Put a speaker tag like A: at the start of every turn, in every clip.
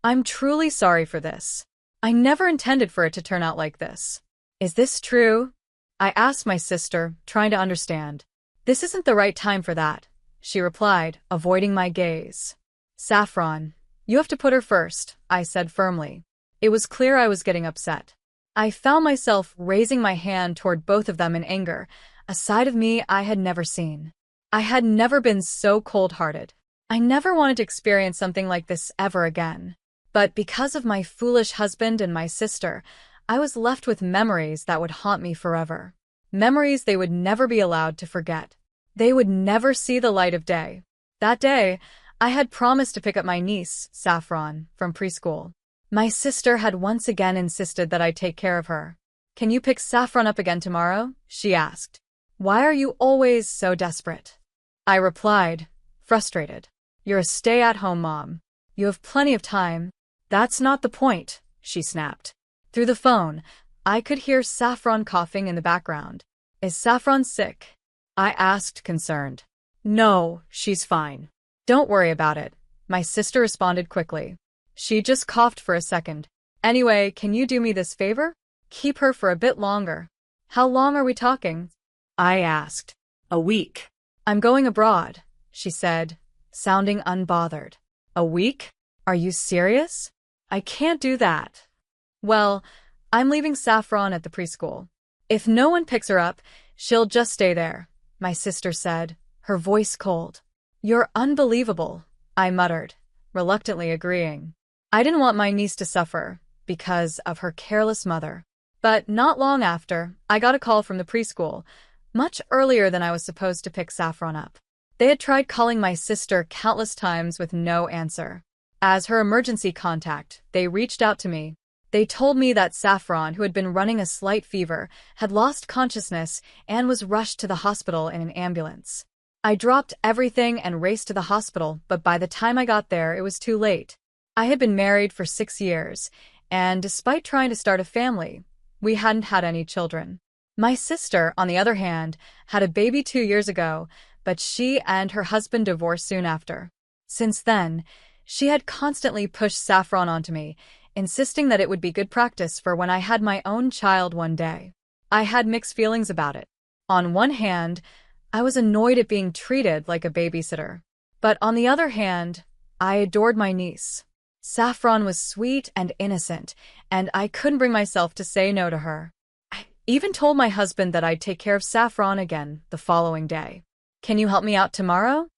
A: I'm truly sorry for this. I never intended for it to turn out like this. Is this true? I asked my sister, trying to understand. This isn't the right time for that, she replied, avoiding my gaze. Saffron, you have to put her first, I said firmly. It was clear I was getting upset. I found myself raising my hand toward both of them in anger, a side of me I had never seen. I had never been so cold-hearted. I never wanted to experience something like this ever again. But because of my foolish husband and my sister, I was left with memories that would haunt me forever. Memories they would never be allowed to forget. They would never see the light of day. That day, I had promised to pick up my niece, Saffron, from preschool. My sister had once again insisted that I take care of her. Can you pick Saffron up again tomorrow? She asked. Why are you always so desperate? I replied, frustrated. You're a stay-at-home mom. You have plenty of time. That's not the point, she snapped. Through the phone, I could hear Saffron coughing in the background. Is Saffron sick? I asked, concerned. No, she's fine. Don't worry about it, my sister responded quickly. She just coughed for a second. Anyway, can you do me this favor? Keep her for a bit longer. How long are we talking? I asked. A week. I'm going abroad, she said, sounding unbothered. A week? Are you serious? I can't do that. Well, I'm leaving Saffron at the preschool. If no one picks her up, she'll just stay there, my sister said, her voice cold. You're unbelievable, I muttered, reluctantly agreeing. I didn't want my niece to suffer because of her careless mother. But not long after, I got a call from the preschool, much earlier than I was supposed to pick Saffron up. They had tried calling my sister countless times with no answer. As her emergency contact, they reached out to me. They told me that Saffron, who had been running a slight fever, had lost consciousness and was rushed to the hospital in an ambulance. I dropped everything and raced to the hospital, but by the time I got there, it was too late. I had been married for 6 years, and despite trying to start a family, we hadn't had any children. My sister, on the other hand, had a baby 2 years ago, but she and her husband divorced soon after. Since then, she had constantly pushed Saffron onto me, insisting that it would be good practice for when I had my own child one day. I had mixed feelings about it. On one hand, I was annoyed at being treated like a babysitter. But on the other hand, I adored my niece. Saffron was sweet and innocent, and I couldn't bring myself to say no to her. I even told my husband that I'd take care of Saffron again the following day. Can you help me out tomorrow?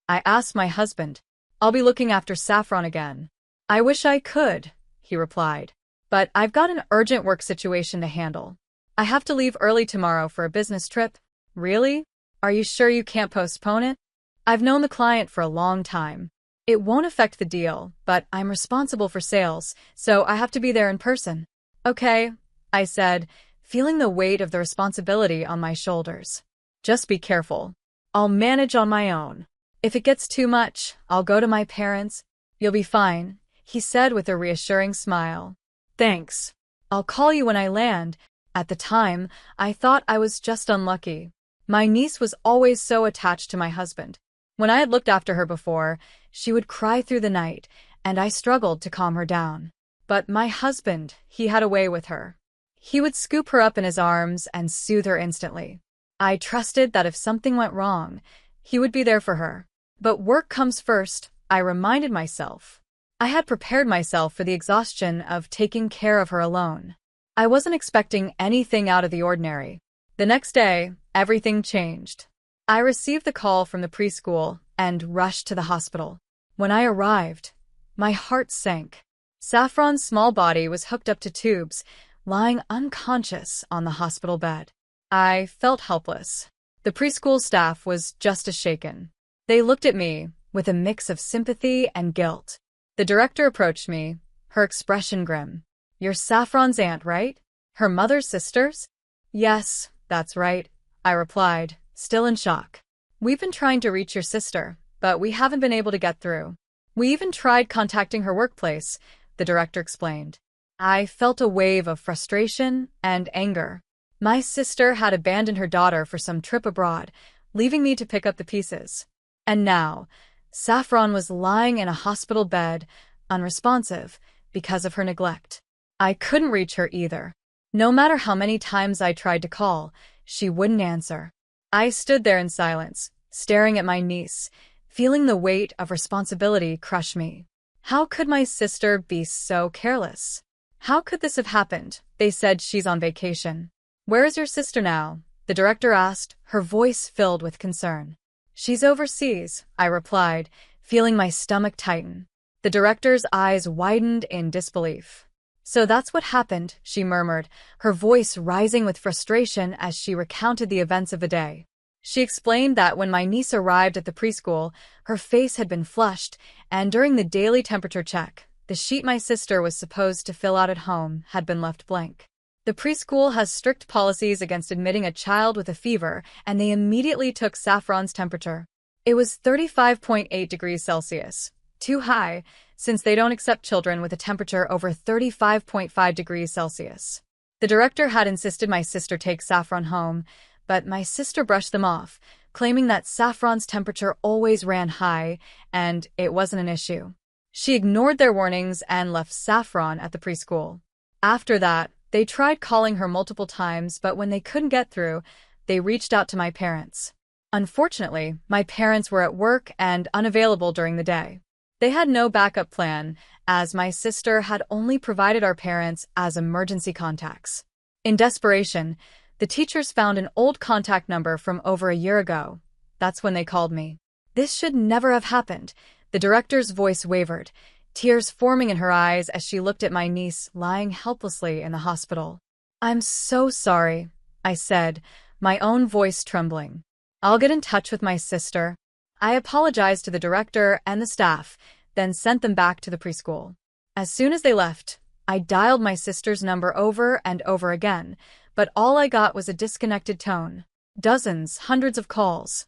A: I asked my husband. I'll be looking after Saffron again. I wish I could, he replied. But I've got an urgent work situation to handle. I have to leave early tomorrow for a business trip. Really? Are you sure you can't postpone it? I've known the client for a long time. It won't affect the deal, but I'm responsible for sales, so I have to be there in person. Okay, I said, feeling the weight of the responsibility on my shoulders. Just be careful. I'll manage on my own. If it gets too much, I'll go to my parents. You'll be fine, he said with a reassuring smile. Thanks. I'll call you when I land. At the time, I thought I was just unlucky. My niece was always so attached to my husband. When I had looked after her before, she would cry through the night, and I struggled to calm her down. But my husband, he had a way with her. He would scoop her up in his arms and soothe her instantly. I trusted that if something went wrong, he would be there for her. But work comes first, I reminded myself. I had prepared myself for the exhaustion of taking care of her alone. I wasn't expecting anything out of the ordinary. The next day, everything changed. I received the call from the preschool and rushed to the hospital. When I arrived, my heart sank. Saffron's small body was hooked up to tubes, lying unconscious on the hospital bed. I felt helpless. The preschool staff was just as shaken. They looked at me with a mix of sympathy and guilt. The director approached me, her expression grim. You're Saffron's aunt, right? Her mother's sisters? Yes, that's right, I replied, still in shock. We've been trying to reach your sister, but we haven't been able to get through. We even tried contacting her workplace, the director explained. I felt a wave of frustration and anger. My sister had abandoned her daughter for some trip abroad, leaving me to pick up the pieces. And now, Saffron was lying in a hospital bed, unresponsive, because of her neglect. I couldn't reach her either. No matter how many times I tried to call, she wouldn't answer. I stood there in silence, staring at my niece, feeling the weight of responsibility crush me. How could my sister be so careless? How could this have happened? They said she's on vacation. Where is your sister now? The director asked, her voice filled with concern. She's overseas, I replied, feeling my stomach tighten. The director's eyes widened in disbelief. So that's what happened, she murmured, her voice rising with frustration as she recounted the events of the day. She explained that when my niece arrived at the preschool, her face had been flushed, and during the daily temperature check, the sheet my sister was supposed to fill out at home had been left blank. The preschool has strict policies against admitting a child with a fever, and they immediately took Saffron's temperature. It was 35.8 degrees Celsius, too high, since they don't accept children with a temperature over 35.5 degrees Celsius. The director had insisted my sister take Saffron home, but my sister brushed them off, claiming that Saffron's temperature always ran high, and it wasn't an issue. She ignored their warnings and left Saffron at the preschool. After that, they tried calling her multiple times, but when they couldn't get through, they reached out to my parents. Unfortunately, my parents were at work and unavailable during the day. They had no backup plan, as my sister had only provided our parents as emergency contacts. In desperation, the teachers found an old contact number from over a year ago. That's when they called me. This should never have happened. The director's voice wavered, tears forming in her eyes as she looked at my niece lying helplessly in the hospital. I'm so sorry, I said, my own voice trembling. I'll get in touch with my sister. I apologized to the director and the staff, then sent them back to the preschool. As soon as they left, I dialed my sister's number over and over again, but all I got was a disconnected tone. Dozens, hundreds of calls.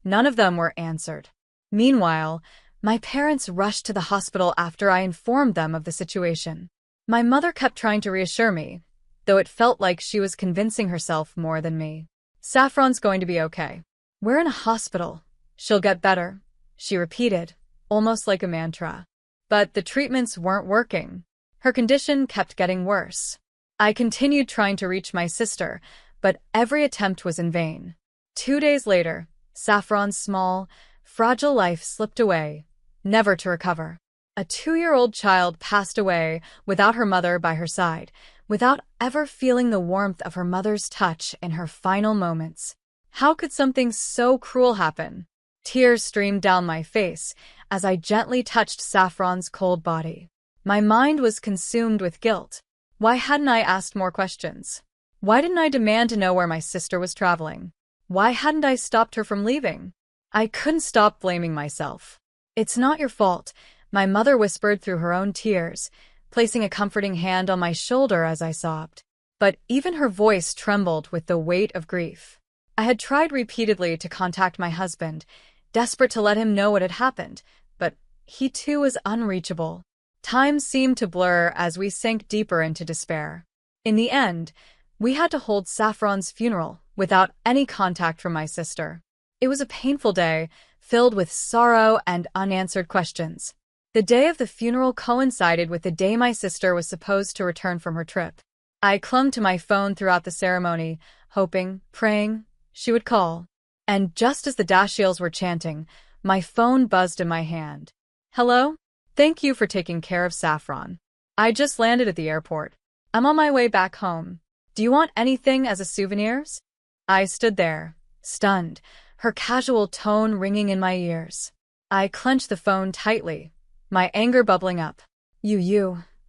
A: None of them were answered. Meanwhile, my parents rushed to the hospital after I informed them of the situation. My mother kept trying to reassure me, though it felt like she was convincing herself more than me. Saffron's going to be okay. We're in a hospital. She'll get better, she repeated, almost like a mantra. But the treatments weren't working. Her condition kept getting worse. I continued trying to reach my sister, but every attempt was in vain. 2 days later, Saffron's small, fragile life slipped away, never to recover. A 2-year-old child passed away without her mother by her side, without ever feeling the warmth of her mother's touch in her final moments. How could something so cruel happen? Tears streamed down my face as I gently touched Saffron's cold body. My mind was consumed with guilt. Why hadn't I asked more questions? Why didn't I demand to know where my sister was traveling? Why hadn't I stopped her from leaving? I couldn't stop blaming myself. It's not your fault, my mother whispered through her own tears, placing a comforting hand on my shoulder as I sobbed. But even her voice trembled with the weight of grief. I had tried repeatedly to contact my husband, desperate to let him know what had happened, but he too was unreachable. Time seemed to blur as we sank deeper into despair. In the end, we had to hold Saffron's funeral without any contact from my sister. It was a painful day, filled with sorrow and unanswered questions. The day of the funeral coincided with the day my sister was supposed to return from her trip. I clung to my phone throughout the ceremony, hoping, praying, she would call. And just as the dashiels were chanting, my phone buzzed in my hand. Hello? Thank you for taking care of Saffron. I just landed at the airport. I'm on my way back home. Do you want anything as a souvenirs? I stood there, stunned, her casual tone ringing in my ears. I clenched the phone tightly, my anger bubbling up.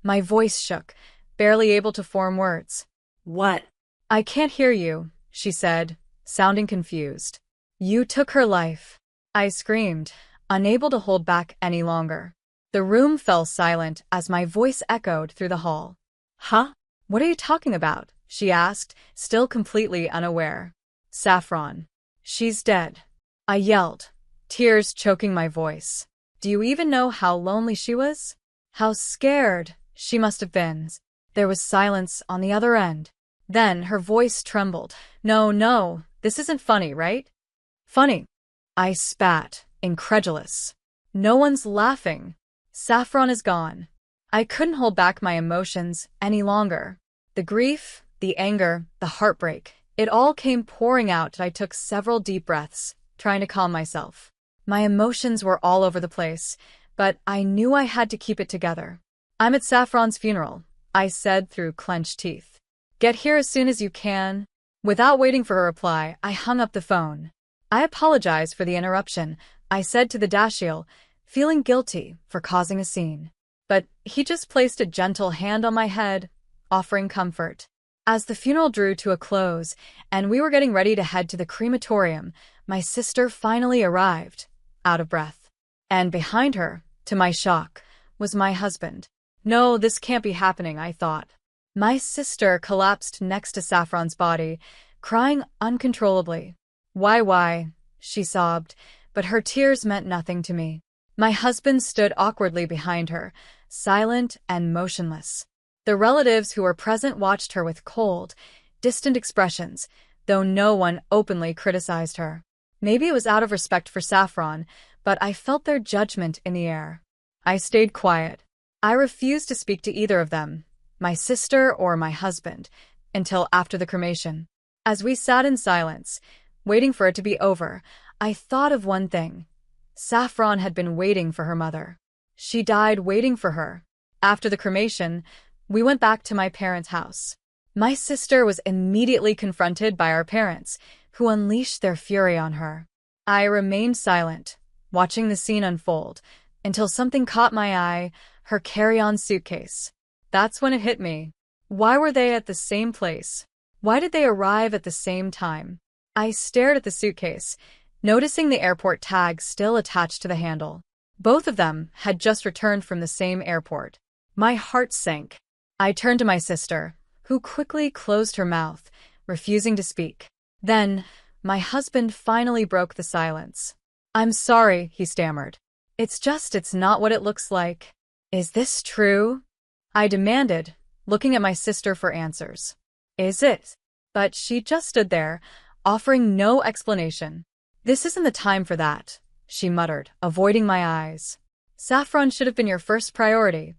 A: My voice shook, barely able to form words.
B: What?
A: I can't hear you, she said, sounding confused. You took her life. I screamed, unable to hold back any longer. The room fell silent as my voice echoed through the hall.
B: Huh?
A: What are you talking about? She asked, still completely unaware. Saffron. She's dead. I yelled, tears choking my voice. Do you even know how lonely she was? How scared she must have been. There was silence on the other end. Then her voice trembled. No, this isn't funny, right? Funny. I spat, incredulous. No one's laughing. Saffron is gone. I couldn't hold back my emotions any longer. The grief, the anger, the heartbreak, it all came pouring out and I took several deep breaths, trying to calm myself. My emotions were all over the place, but I knew I had to keep it together. I'm at Saffron's funeral, I said through clenched teeth. Get here as soon as you can. Without waiting for her reply, I hung up the phone. I apologize for the interruption, I said to the Dashiell, feeling guilty for causing a scene. But he just placed a gentle hand on my head, offering comfort. As the funeral drew to a close, and we were getting ready to head to the crematorium, my sister finally arrived, out of breath. And behind her, to my shock, was my husband. No, this can't be happening, I thought. My sister collapsed next to Saffron's body, crying uncontrollably. Why, she sobbed, but her tears meant nothing to me. My husband stood awkwardly behind her, silent and motionless. The relatives who were present watched her with cold, distant expressions, though no one openly criticized her. Maybe it was out of respect for Saffron, but I felt their judgment in the air. I stayed quiet. I refused to speak to either of them, my sister or my husband, until after the cremation. As we sat in silence, waiting for it to be over, I thought of one thing. Saffron had been waiting for her mother. She died waiting for her. After the cremation, we went back to my parents' house. My sister was immediately confronted by our parents, who unleashed their fury on her. I remained silent, watching the scene unfold, until something caught my eye, her carry-on suitcase. That's when it hit me. Why were they at the same place? Why did they arrive at the same time? I stared at the suitcase, noticing the airport tag still attached to the handle. Both of them had just returned from the same airport. My heart sank. I turned to my sister, who quickly closed her mouth, refusing to speak. Then, my husband finally broke the silence. I'm sorry, he stammered. It's not what it looks like. Is this true? I demanded, looking at my sister for answers. Is it? But she just stood there, offering no explanation. This isn't the time for that, she muttered, avoiding my eyes. Saffron should have been your first priority,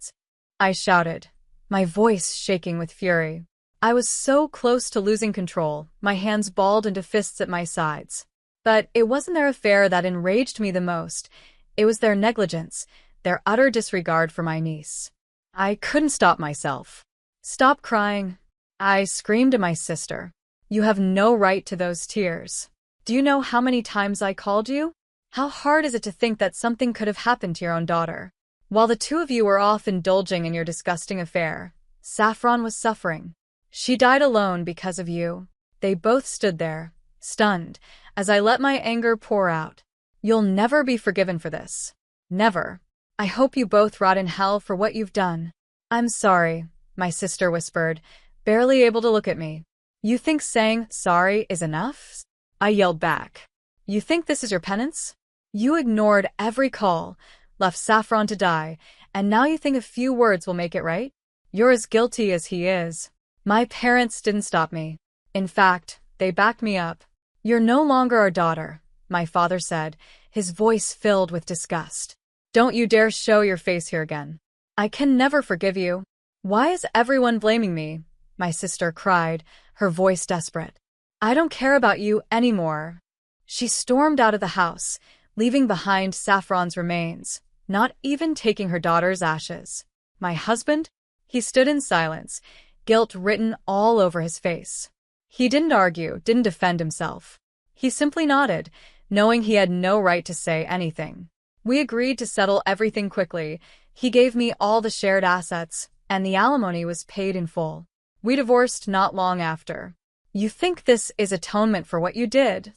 A: I shouted, my voice shaking with fury. I was so close to losing control, my hands balled into fists at my sides. But it wasn't their affair that enraged me the most. It was their negligence, their utter disregard for my niece. I couldn't stop myself. Stop crying, I screamed at my sister. You have no right to those tears. Do you know how many times I called you? How hard is it to think that something could have happened to your own daughter? While the two of you were off indulging in your disgusting affair, Saffron was suffering. She died alone because of you. They both stood there, stunned, as I let my anger pour out. You'll never be forgiven for this. Never. I hope you both rot in hell for what you've done. I'm sorry, my sister whispered, barely able to look at me. You think saying sorry is enough? I yelled back. You think this is your penance? You ignored every call, left Saffron to die, and now you think a few words will make it right? You're as guilty as he is. My parents didn't stop me. In fact, they backed me up. You're no longer our daughter, my father said, his voice filled with disgust. Don't you dare show your face here again. I can never forgive you. Why is everyone blaming me? My sister cried, her voice desperate. I don't care about you anymore. She stormed out of the house, leaving behind Saffron's remains, not even taking her daughter's ashes. My husband? He stood in silence, guilt written all over his face. He didn't argue, didn't defend himself. He simply nodded, knowing he had no right to say anything. We agreed to settle everything quickly. He gave me all the shared assets, and the alimony was paid in full. We divorced not long after. You think this is atonement for what you did?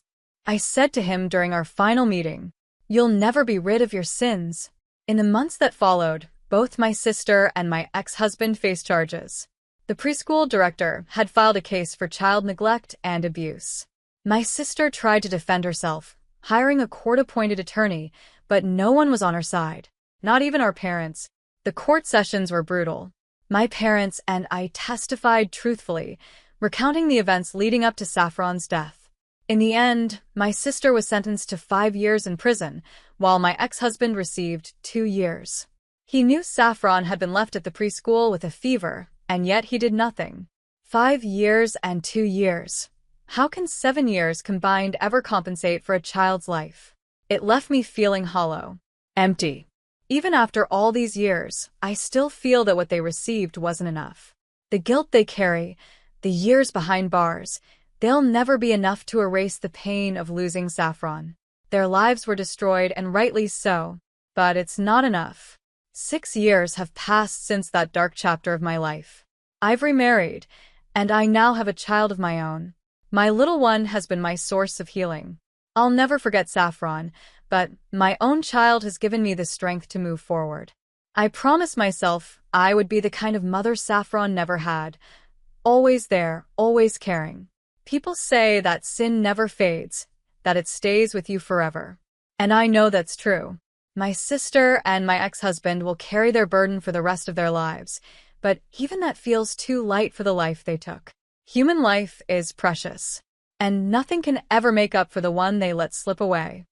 A: I said to him during our final meeting. You'll never be rid of your sins. In the months that followed, both my sister and my ex-husband faced charges. The preschool director had filed a case for child neglect and abuse. My sister tried to defend herself, hiring a court-appointed attorney, but no one was on her side, not even our parents. The court sessions were brutal. My parents and I testified truthfully, recounting the events leading up to Saffron's death. In the end, my sister was sentenced to 5 years in prison, while my ex-husband received 2 years. He knew Saffron had been left at the preschool with a fever, and yet he did nothing. 5 years and 2 years. How can 7 years combined ever compensate for a child's life? It left me feeling hollow, empty. Even after all these years, I still feel that what they received wasn't enough. The guilt they carry, the years behind bars, they'll never be enough to erase the pain of losing Saffron. Their lives were destroyed, and rightly so, but it's not enough. 6 years have passed since that dark chapter of my life. I've remarried, and I now have a child of my own. My little one has been my source of healing. I'll never forget Saffron, but my own child has given me the strength to move forward. I promised myself I would be the kind of mother Saffron never had. Always there, always caring. People say that sin never fades, that it stays with you forever. And I know that's true. My sister and my ex-husband will carry their burden for the rest of their lives, but even that feels too light for the life they took. Human life is precious, and nothing can ever make up for the one they let slip away.